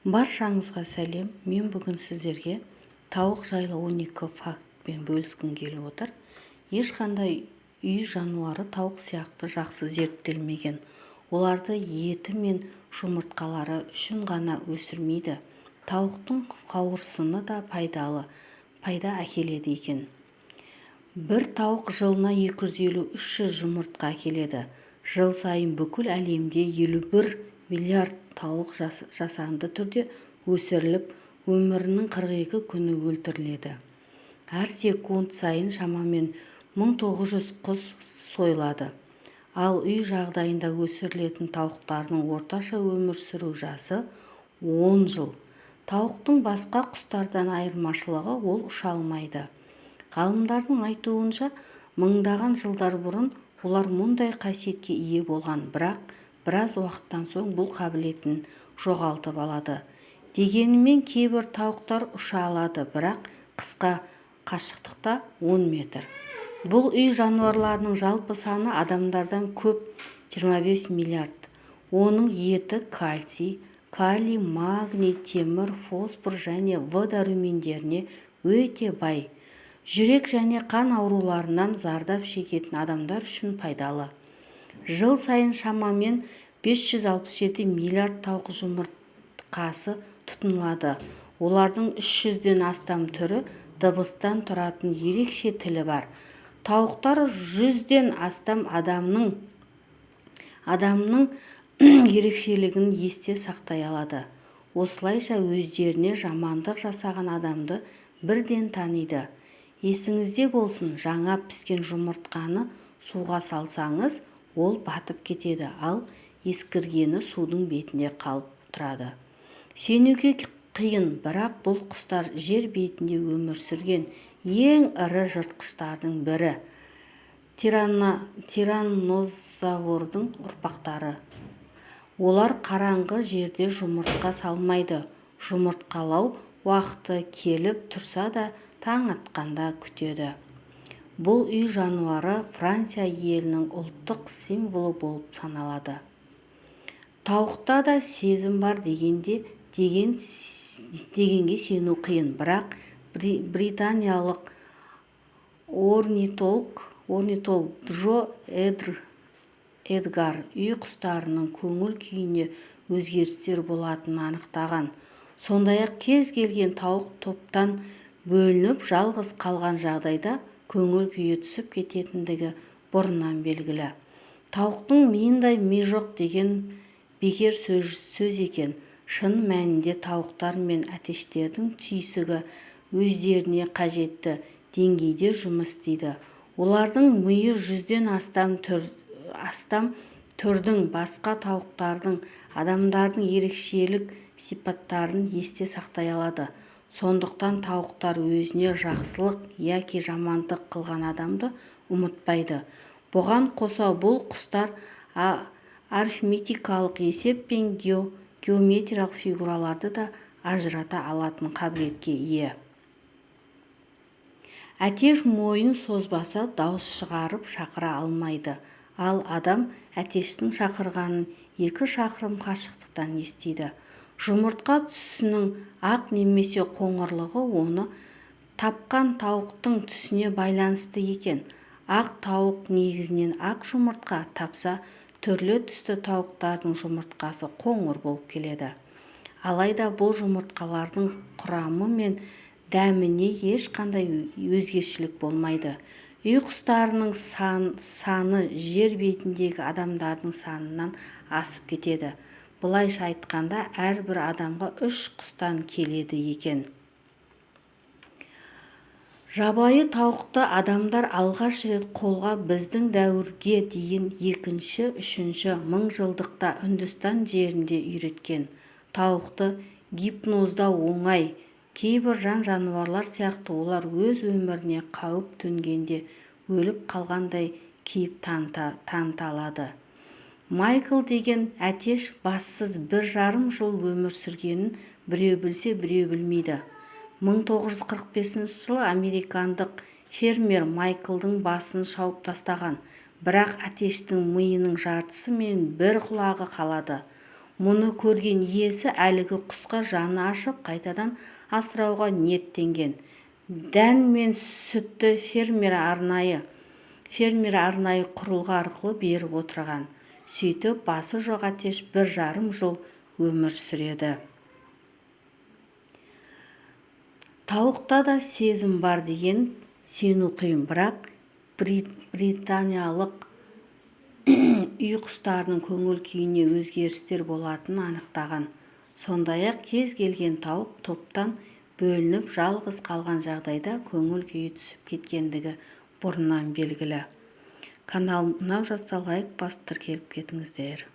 Баршаңызға сәлем. Мен бүгін сіздерге тауық жайлы 12 фактпен бөліскім келіп отыр. Ешқандай үй жануары тауық сияқты жақсы зерттелмеген. Оларды еті мен жұмыртқалары үшін ғана өсірмейді. Тауықтың қауырсыны да пайда әкеледі екен. Бір тауық жылына 250-300 жұмыртқа әкеледі. Жыл сайын бүкіл әлемде 51 миллиард тауық жасанды түрде өсіріліп, өмірінің 42 күні өлтіріледі. Әр секунд сайын шамамен 1900 құс сойылады. Ал үй жағдайында өсірілетін тауықтардың орташа өмір сүру жасы 10 жыл. Тауықтың басқа құстардан айырмашылығы ол ұша алмайды. Ғалымдардың айтуынша, мыңдаған жылдар бұрын олар мұндай қасиетке ие болған, бірақ біраз уақыттан соң бұл қабілетін жоғалтып алады. Дегенмен кейбір тауықтар ұша алады, бірақ қысқа қашықтықта 10 метр. Бұл үй жануарларының жалпы саны адамдардан көп 25 миллиард. Оның еті кальций, калий, магний, темір, фосфор және В дәрумендеріне өте бай. Жүрек және қан ауруларынан зардап шегетін адамдар үшін пайдалы. Жыл сайын шамамен 567 миллиард тауық жұмыртқасы тұтынылады. Олардың 300-ден астам түрі дыбыстан тұратын ерекше тілі бар. Тауықтар 100-ден астам адамның ерекшелігін есте сақтай алады. Осылайша өздеріне жамандық жасаған адамды бірден таниды. Есіңізде болсын, жаңа піскен жұмыртқаны суға салсаңыз, ол батып кетеді, ал ескіргені судың бетінде қалып тұрады. Сенуге қиын, бірақ бұл құстар жер бетінде өмір сүрген ең ірі жыртқыштардың бірі. Тираннозаврдың ұрпақтары. Олар қараңғы жерде жұмыртқа салмайды. Жұмыртқалау уақыты келіп тұрса да таң атқанда күтеді. Бұл үй жануары Франция елінің ұлттық символы болып саналады. Тауықта да сезім бар дегенге сену қиын, бірақ британиялық орнитолог Джо Эдгар үй құстарының көңіл күйіне өзгерістер болатынын анықтаған. Сондай-ақ кез келген тауық топтан бөлініп жалғыз қалған жағдайда көңіл күйі түсіп кететіндігі бұрыннан белгілі. Тауықтың миындай ми жоқ деген бекер сөз екен. Шын мәнінде тауықтар мен әтештердің түйсігі өздеріне қажетті деңгейде жұмыс істейді. Олардың миы 100-ден астам түрдің басқа тауықтардың, адамдардың ерекшелік сипаттарын есте сақтай алады. Сондықтан тауықтар өзіне жақсылық яки жамандық қылған адамды ұмытпайды. Бұған қоса бұл құстар арифметикалық есеп пен геометриялық фигураларды да ажырата алатын қабілетке ие. Әтеш мойын созбаса дауыс шығарып шақыра алмайды, ал адам әтештің шақырғанын 2 шақырым қашықтықтан естиді. Жұмыртқа түсінің ақ немесе қоңырлығы оны тапқан тауықтың түсіне байланысты екен. Ақ тауық негізінен ақ жұмыртқа тапса, түрлі түсті тауықтардың жұмыртқасы қоңыр болып келеді. Алайда бұл жұмыртқалардың құрамы мен дәміне ешқандай өзгешелік болмайды. Үй құстарының саны жер бетіндегі адамдардың санынан асып кетеді. Бұлайша айтқанда, әрбір адамға 3 құстан келеді екен. Жабайы тауықты адамдар алғаш рет қолға біздің дәуірге дейін 2-3 мыңжылдықта Үндістан жерінде үйреткен. Тауықты гипнозда оңай. Кейбір жануарлар сияқты олар өз өміріне қауіп төнгенде өліп қалғандай кейіп таныта алады. Майкл деген әтеш бассыз 1,5 жыл өмір сүргенін біреу білсе, біреу білмейді. 1945 жылы американдық фермер Майклдың басын шауып тастаған, бірақ әтештің миының жартысы мен бір құлағы қалады. Мұны көрген иесі әлгі құсқа жаны ашып қайтадан асырауға ниеттенген. Дән мен сүтті фермер арнайы құрылғы арқылы беріп отырған. Сөйтіп басы жоқ Әтеш 1,5 жыл өмір сүреді. Тауықта да сезім бар деген сену қиын, бірақ британиялық үй құстарының көңіл күйіне өзгерістер болатынын анықтаған. Сондай-ақ кез келген тауық топтан бөлініп жалғыз қалған жағдайда көңіл күйі түсіп кеткендігі бұрыннан белгілі. Каналым ұнап жатса лайк басып тіркеліп кетіңіздер.